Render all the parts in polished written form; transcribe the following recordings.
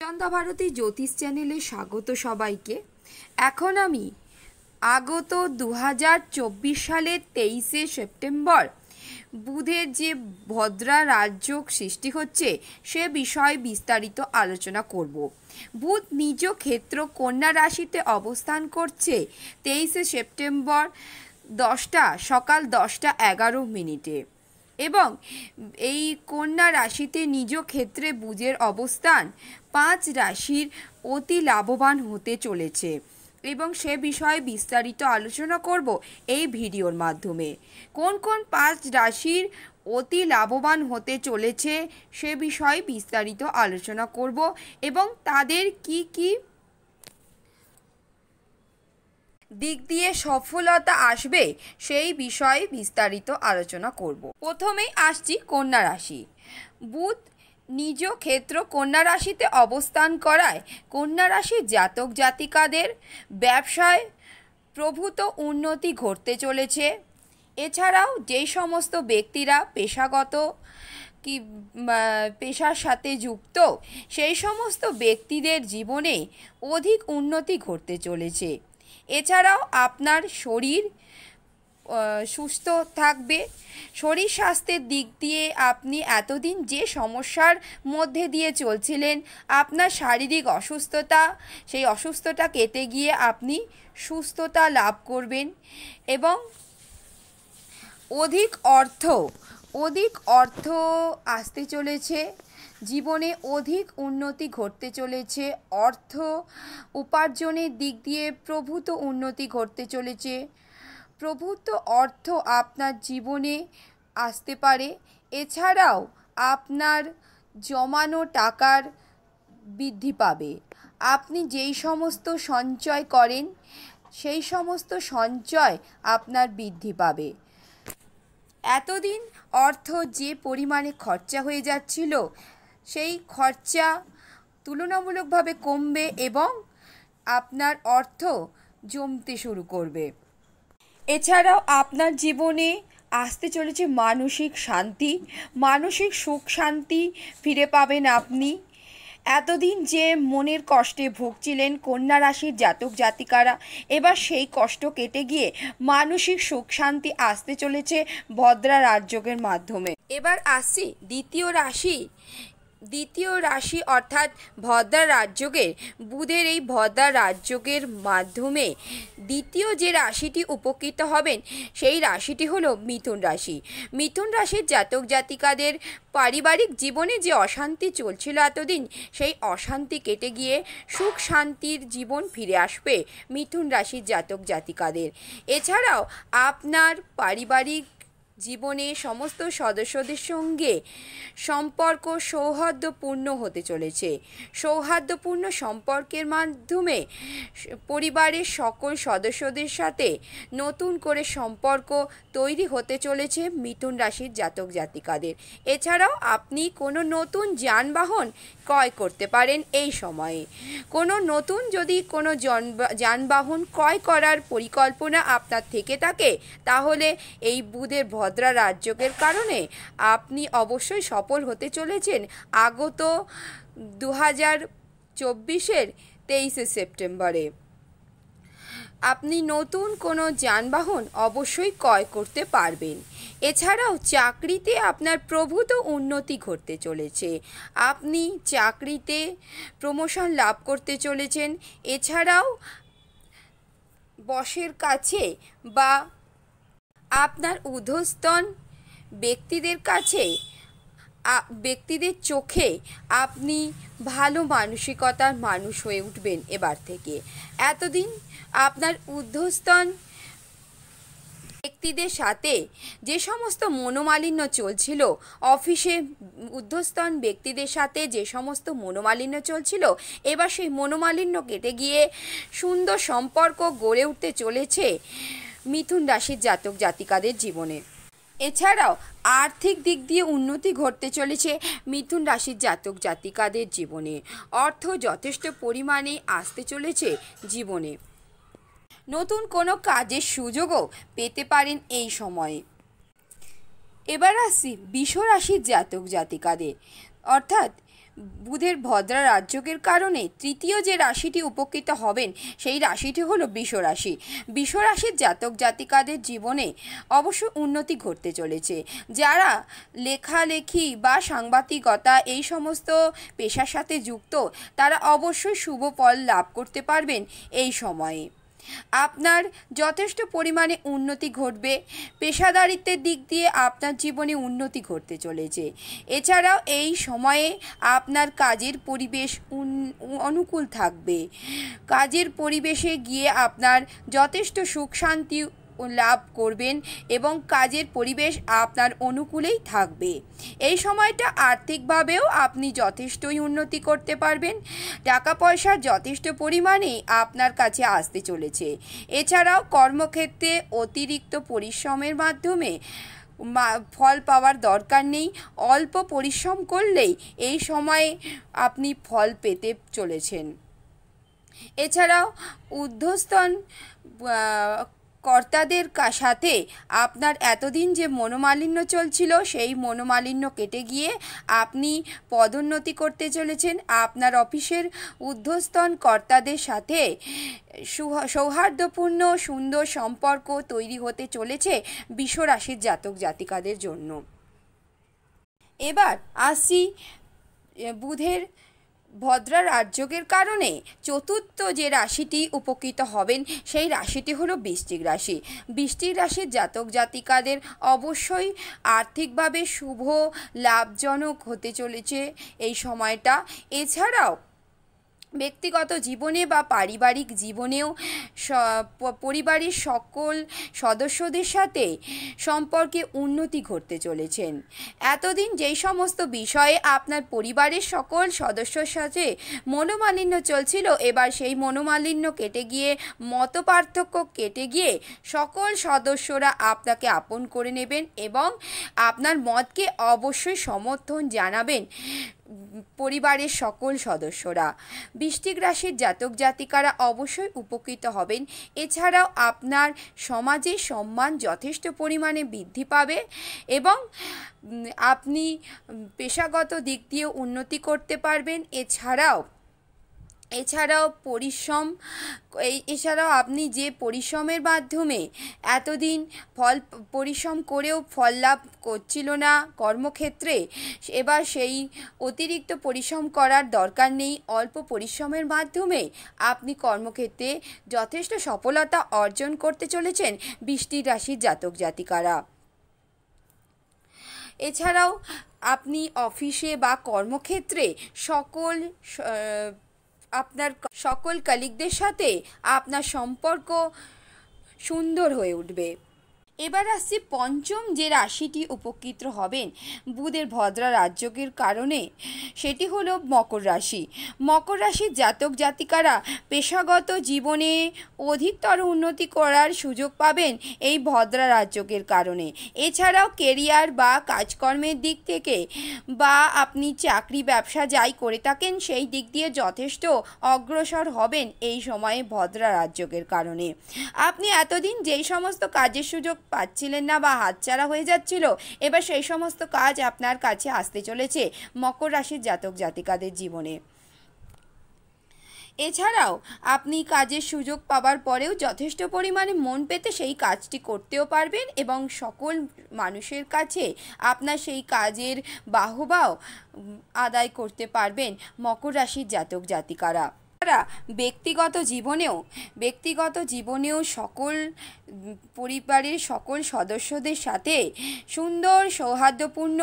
চন্দা ভারতী জ্যোতিষ চ্যানেলে স্বাগত সবাইকে। এখন আমি আগত 2024 সালের 23শে সেপ্টেম্বর বুধের যে ভদ্রা রাজযোগ সৃষ্টি হচ্ছে সে বিষয়ে বিস্তারিত আলোচনা করব। বুধ নিজ ক্ষেত্র কন্যা রাশিতে অবস্থান করছে 23শে সেপ্টেম্বর সকাল 10:11 এবং এই কন্যা রাশিতে নিজ ক্ষেত্রে বুধের অবস্থান 5 রাশির অতি লাভবান হতে চলেছে এবং সে বিষয়ে বিস্তারিত আলোচনা করব এই ভিডিওর মাধ্যমে। কোন কোন 5 রাশির অতি লাভবান হতে চলেছে সে বিষয়ে বিস্তারিত আলোচনা করব এবং তাদের কি কি দিক দিয়ে সফলতা আসবে সেই বিষয়ে বিস্তারিত আলোচনা করব। প্রথমেই আসছি কন্যা রাশি। বুধ নিজ ক্ষেত্র কন্যা রাশিতে অবস্থান করায় কন্যা রাশির জাতক জাতিকাদের ব্যবসায় প্রভূত উন্নতি ঘটতে চলেছে। এছাড়াও যেই সমস্ত ব্যক্তিরা পেশার সাথে যুক্ত সেই সমস্ত ব্যক্তিদের জীবনে অধিক উন্নতি ঘটতে চলেছে। এছাড়াও আপনার শরীর সুস্থ থাকবে। শরীর স্বাস্থ্যের দিক দিয়ে আপনি এতদিন যে সমস্যার মধ্যে দিয়ে চলছিলেন, আপনার শারীরিক অসুস্থতা, সেই অসুস্থতা কেটে গিয়ে আপনি সুস্থতা লাভ করবেন এবং অধিক অর্থ আসতে চলেছে। জীবনে অধিক উন্নতি ঘটতে চলেছে। অর্থ উপার্জনের দিক দিয়ে প্রভূত উন্নতি ঘটতে চলেছে। প্রভূত অর্থ আপনার জীবনে আসতে পারে। এছাড়াও আপনার জমানো টাকার বৃদ্ধি পাবে। আপনি যেই সমস্ত সঞ্চয় করেন সেই সমস্ত সঞ্চয় আপনার বৃদ্ধি পাবে। এতদিন অর্থ যে পরিমাণে খরচা হয়ে যাচ্ছিল সেই খরচা তুলনামূলকভাবে কমবে এবং আপনার অর্থ জমতে শুরু করবে। এছাড়াও আপনার জীবনে আসতে চলেছে মানসিক শান্তি, মানসিক সুখ শান্তি ফিরে পাবেন আপনি। এতদিন যে মনের কষ্টে ভুগছিলেন কন্যা রাশির জাতক জাতিকারা, এবার সেই কষ্ট কেটে গিয়ে মানসিক সুখ শান্তি আসতে চলেছে ভদ্রা রাজযোগের মাধ্যমে। এবার আসছি দ্বিতীয় রাশি অর্থাৎ ভদ্রা রাজযোগের বুধের এই ভদ্রা রাজযোগের মাধ্যমে দ্বিতীয় যে রাশিটি উপকৃত হবেন সেই রাশিটি হলো মিথুন রাশি। মিথুন রাশির জাতক জাতিকাদের পারিবারিক জীবনে যে অশান্তি চলছিল এতদিন, সেই অশান্তি কেটে গিয়ে সুখ শান্তির জীবন ফিরে আসবে মিথুন রাশির জাতক জাতিকাদের। এছাড়াও আপনার পারিবারিক জীবনে সমস্ত সদস্যদের সঙ্গে সম্পর্ক সৌহার্দ্যপূর্ণ হতে চলেছে। সৌহার্দ্যপূর্ণ সম্পর্কের মাধ্যমে পরিবারের সকল সদস্যদের সাথে নতুন করে সম্পর্ক তৈরি হতে চলেছে মিথুন রাশির জাতক জাতিকাদের। এছাড়াও আপনি কোনো নতুন যানবাহন ক্রয় করতে পারেন এই সময়ে। যদি কোনো যানবাহন ক্রয় করার পরিকল্পনা আপনার থেকে থাকে তাহলে এই বুধের ভদ্রা রাজযোগের কারণে আপনি অবশ্যই সফল হতে চলেছেন আগত 2024-এর 23শে সেপ্টেম্বরে। আপনি নতুন কোনো যানবাহন অবশ্যই ক্রয় করতে পারবেন। এছাড়াও চাকরিতে আপনার প্রভূত উন্নতি ঘটতে চলেছে। আপনি চাকরিতে প্রমোশন লাভ করতে চলেছেন। এছাড়াও বসের কাছে বা আপনার ঊর্ধ্বতন ব্যক্তিদের চোখে আপনি ভালো মানসিকতার মানুষ হয়ে উঠবেন এবার থেকে। এতদিন আপনার ঊর্ধ্বতন ব্যক্তিদের সাথে যে সমস্ত মনোমালিন্য চলছিল, অফিসে ঊর্ধ্বতন ব্যক্তিদের সাথে যে সমস্ত মনোমালিন্য চলছিল, এবার সেই মনোমালিন্য কেটে গিয়ে সুন্দর সম্পর্ক গড়ে উঠতে চলেছে মিথুন রাশির জাতক জাতিকাদের জীবনে। এছাড়াও আর্থিক দিক দিয়ে উন্নতি ঘটতে চলেছে মিথুন রাশির জাতক জাতিকাদের জীবনে। অর্থ যথেষ্ট পরিমাণে আসতে চলেছে জীবনে। নতুন কোনো কাজের সুযোগও পেতে পারেন এই সময়ে। এবার আসছি বৃষ রাশির জাতক জাতিকাদের অর্থাৎ বুধের ভদ্রা রাজযোগের কারণে তৃতীয় যে রাশিটি উপকৃত হবেন সেই রাশিটি হলো বৃষ রাশি। বৃষ রাশির জাতক জাতিকাদের জীবনে অবশ্য উন্নতি ঘটতে চলেছে। যারা লেখালেখি বা সাংবাদিকতা এই সমস্ত পেশার সাথে যুক্ত তারা অবশ্যই শুভ ফল লাভ করতে পারবেন এই সময়ে। আপনার যথেষ্ট পরিমাণে উন্নতি ঘটবে। পেশাদারিত্বের দিক দিয়ে আপনার জীবনে উন্নতি ঘটতে চলেছে। এছাড়াও এই সময়ে আপনার কাজের পরিবেশ অনুকূল থাকবে। কাজের পরিবেশে গিয়ে আপনার যথেষ্ট সুখ শান্তি লাভ করবেন এবং কাজের পরিবেশ আপনার অনুকূলেই থাকবে। এই সময়টা আর্থিকভাবেও আপনি যথেষ্টই উন্নতি করতে পারবেন। টাকা পয়সা যথেষ্ট পরিমাণে আপনার কাছে আসতে চলেছে। এছাড়াও কর্মক্ষেত্রে অতিরিক্ত পরিশ্রমের মাধ্যমে ফল পাওয়ার দরকার নেই। অল্প পরিশ্রম করলেই এই সময়ে আপনি ফল পেতে চলেছেন। এছাড়াও ঊর্ধ্বতন কর্তাদের সাথে আপনার এতদিন যে মনোমালিন্য চলছিল সেই মনোমালিন্য কেটে গিয়ে আপনি পদোন্নতি করতে চলেছেন। আপনার অফিসের ঊর্ধ্বতন কর্তাদের সাথে সৌহার্দ্যপূর্ণ সুন্দর সম্পর্ক তৈরি হতে চলেছে বৃষ রাশির জাতক জাতিকাদের জন্য। এবার আসছি বুধের ভদ্রা রাজযোগের কারণে চতুর্থ যে রাশিটি উপকৃত হবেন সেই রাশিটি হলো বৃশ্চিক রাশি। বৃশ্চিক রাশির জাতক জাতিকাদের অবশ্যই আর্থিকভাবে শুভ লাভজনক হতে চলেছে এই সময়টা। এছাড়াও ব্যক্তিগত জীবনে বা পারিবারিক জীবনেও পরিবারের সকল সদস্যদের সাথে সম্পর্কে উন্নতি ঘটতে চলেছেন। এতদিন যেই সমস্ত বিষয়ে আপনার পরিবারের সকল সদস্যর সাথে মনোমালিন্য চলছিল এবার সেই মনোমালিন্য কেটে গিয়ে মতপার্থক্য কেটে গিয়ে সকল সদস্যরা আপনাকে আপন করে নেবেন এবং আপনার মতকে অবশ্যই সমর্থন জানাবেন পরিবারের সকল সদস্যরা। বৃশ্চিক রাশির জাতক জাতিকারা অবশ্যই উপকৃত হবেন। এছাড়াও আপনার সমাজে সম্মান যথেষ্ট পরিমাণে বৃদ্ধি পাবে এবং আপনি পেশাগত দিক দিয়ে উন্নতি করতে পারবেন। এছাড়াও আপনি যে পরিশ্রমের মাধ্যমে এতদিন পরিশ্রম করেও ফল লাভ করছিল না কর্মক্ষেত্রে, এবার সেই অতিরিক্ত পরিশ্রম করার দরকার নেই। অল্প পরিশ্রমের মাধ্যমে আপনি কর্মক্ষেত্রে যথেষ্ট সফলতা অর্জন করতে চলেছেন বৃশ্চিক রাশির জাতক জাতিকারা। এছাড়াও আপনি অফিসে বা কর্মক্ষেত্রে আপনার সকল কলিগদের সাথে আপনার সম্পর্ক সুন্দর হয়ে উঠবে। এবার আসছি পঞ্চম যে রাশিটি উপকৃত হবেন বুধের ভদ্রা রাজযোগের কারণে সেটি হলো মকর রাশি। মকর রাশির জাতক জাতিকারা পেশাগত জীবনে অধিকতর উন্নতি করার সুযোগ পাবেন এই ভদ্রা রাজযোগের কারণে। এছাড়াও কেরিয়ার বা কাজকর্মের দিক থেকে বা আপনি চাকরি ব্যবসা যাই করে থাকেন সেই দিক দিয়ে যথেষ্ট অগ্রসর হবেন এই সময়ে ভদ্রা রাজযোগের কারণে। আপনি এতদিন যেই সমস্ত কাজের সুযোগ পাচ্ছিলেন না বা হাতছাড়া হয়ে যাচ্ছিল এবার সেই সমস্ত কাজ আপনার কাছে আসতে চলেছে মকর রাশির জাতক জাতিকাদের জীবনে। এছাড়াও আপনি কাজের সুযোগ পাওয়ার পরেও যথেষ্ট পরিমাণে মন পেতে সেই কাজটি করতেও পারবেন এবং সকল মানুষের কাছে আপনার সেই কাজের বাহবাও আদায় করতে পারবেন মকর রাশির জাতক জাতিকারা। ব্যক্তিগত জীবনেও সকল পরিবারের সকল সদস্যদের সাথে সুন্দর সৌহার্দ্যপূর্ণ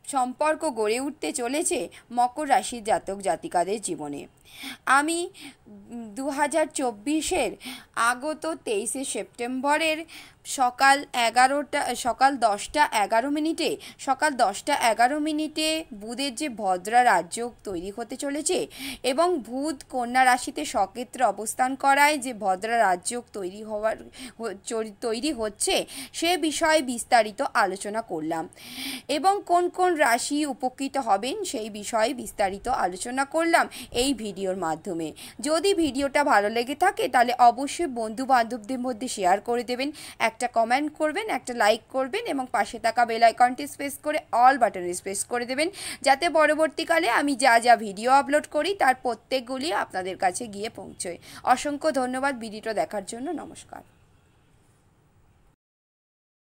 সম্পর্ক গড়ে উঠতে চলেছে মকর রাশির জাতক জাতিকাদের জীবনে। আমি 2024-এর আগত 23শে সেপ্টেম্বরের সকাল 10টা 11 মিনিটে বুধের যে ভদ্রা রাজযোগ তৈরি হতে চলেছে এবং বুধ কন্যা রাশিতে সক্ষেত্রে অবস্থান করায় যে ভদ্রা রাজযোগ তৈরি হচ্ছে সে বিষয়ে বিস্তারিত আলোচনা করলাম এবং কোন কোন রাশি উপকৃত হবেন সেই বিষয়ে বিস্তারিত আলোচনা করলাম এই ভিডিওর মাধ্যমে। যদি ভিডিওটা ভালো লেগে থাকে তাহলে অবশ্যই বন্ধু বান্ধবদের মধ্যে শেয়ার করে দেবেন। একটা কমেন্ট করবেন, একটা লাইক করবেন এবং পাশে থাকা বেল আইকনটি প্রেস করে অল বাটনে প্রেস করে দেবেন, যাতে পরবর্তীকালে আমি যা যা ভিডিও আপলোড করি তার প্রত্যেকগুলি আপনাদের কাছে গিয়ে পৌঁছয়। অসংখ্য ধন্যবাদ ভিডিওটা দেখার জন্য। নমস্কার।